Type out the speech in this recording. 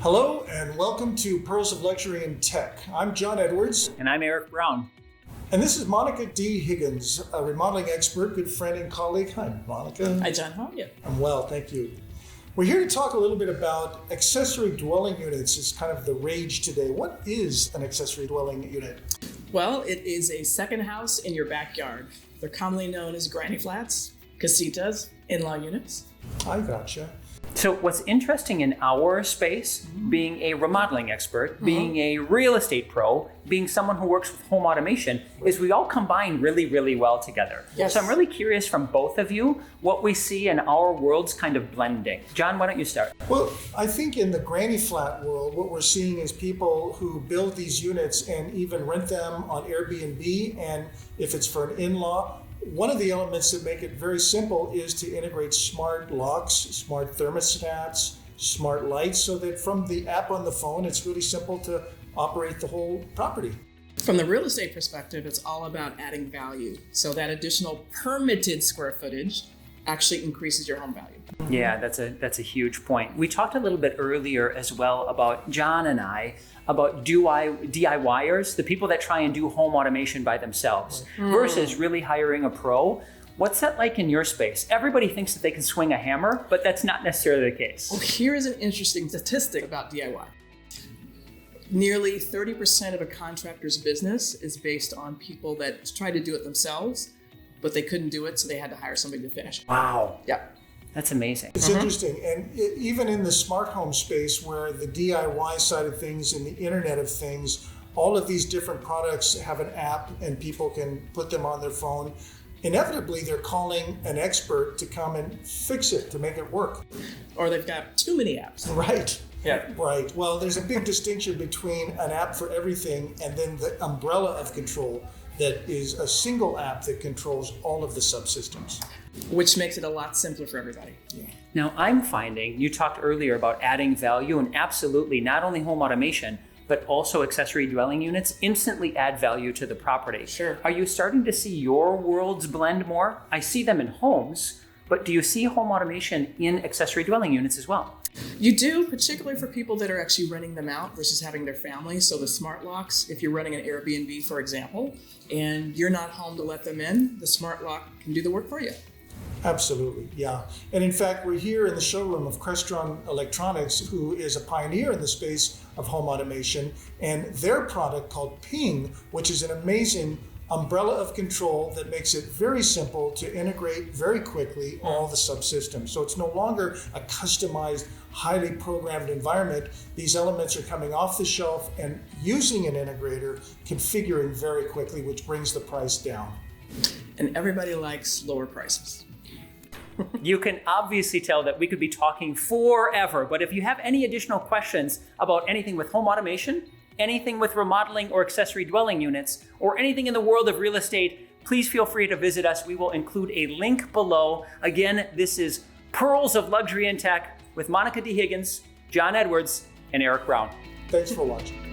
Hello and welcome to Pearls of Luxury in Tech. I'm John Edwards. And I'm Eric Brown. And this is Monica D. Higgins, a remodeling expert, good friend and colleague. Hi, Monica. Hi, John. How are you? I'm well, thank you. We're here to talk a little bit about accessory dwelling units. It's kind of the rage today. What is an accessory dwelling unit? Well, it is a second house in your backyard. They're commonly known as granny flats, casitas, in-law units. I gotcha. So what's interesting in our space, being a remodeling expert, being a real estate pro, being someone who works with home automation, is we all combine really, really well together. Yes. So I'm really curious from both of you what we see in our worlds kind of blending. John, why don't you start? Well, I think in the granny flat world, what we're seeing is people who build these units and even rent them on Airbnb, and if it's for an in-law, one of the elements that make it very simple is to integrate smart locks, smart thermostats, smart lights, so that from the app on the phone, it's really simple to operate the whole property. From the real estate perspective, it's all about adding value. So that additional permitted square footage actually increases your home value. Yeah, that's a huge point. We talked a little bit earlier as well about John and I about DIYers, the people that try and do home automation by themselves versus really hiring a pro. What's that like in your space? Everybody thinks that they can swing a hammer, but that's not necessarily the case. Well, here's an interesting statistic about DIY. Nearly 30% of a contractor's business is based on people that try to do it themselves, but they couldn't do it, so they had to hire somebody to finish. Wow. Yeah. That's amazing. It's interesting. And even in the smart home space where the DIY side of things and the Internet of Things, all of these different products have an app and people can put them on their phone. Inevitably, they're calling an expert to come and fix it, to make it work. Or they've got too many apps. Right. Yeah. Right. Well, there's a big distinction between an app for everything and then the umbrella of control that is a single app that controls all of the subsystems. Which makes it a lot simpler for everybody. Yeah. Now, I'm finding, you talked earlier about adding value, and absolutely not only home automation, but also accessory dwelling units instantly add value to the property. Sure. Are you starting to see your worlds blend more? I see them in homes, but do you see home automation in accessory dwelling units as well? You do, particularly for people that are actually renting them out versus having their family. So the smart locks, if you're running an Airbnb, for example, and you're not home to let them in, the smart lock can do the work for you. Absolutely, yeah. And in fact, we're here in the showroom of Crestron Electronics, who is a pioneer in the space of home automation, and their product called Ping, which is an amazing umbrella of control that makes it very simple to integrate very quickly all the subsystems. So it's no longer a customized, highly programmed environment. These elements are coming off the shelf and using an integrator, configuring very quickly, which brings the price down. And everybody likes lower prices. You can obviously tell that we could be talking forever, but if you have any additional questions about anything with home automation, anything with remodeling or accessory dwelling units, or anything in the world of real estate, please feel free to visit us. We will include a link below. Again, this is Pearls of Luxury in Tech with Monica D. Higgins, John Edwards, and Eric Brown. Thanks for watching.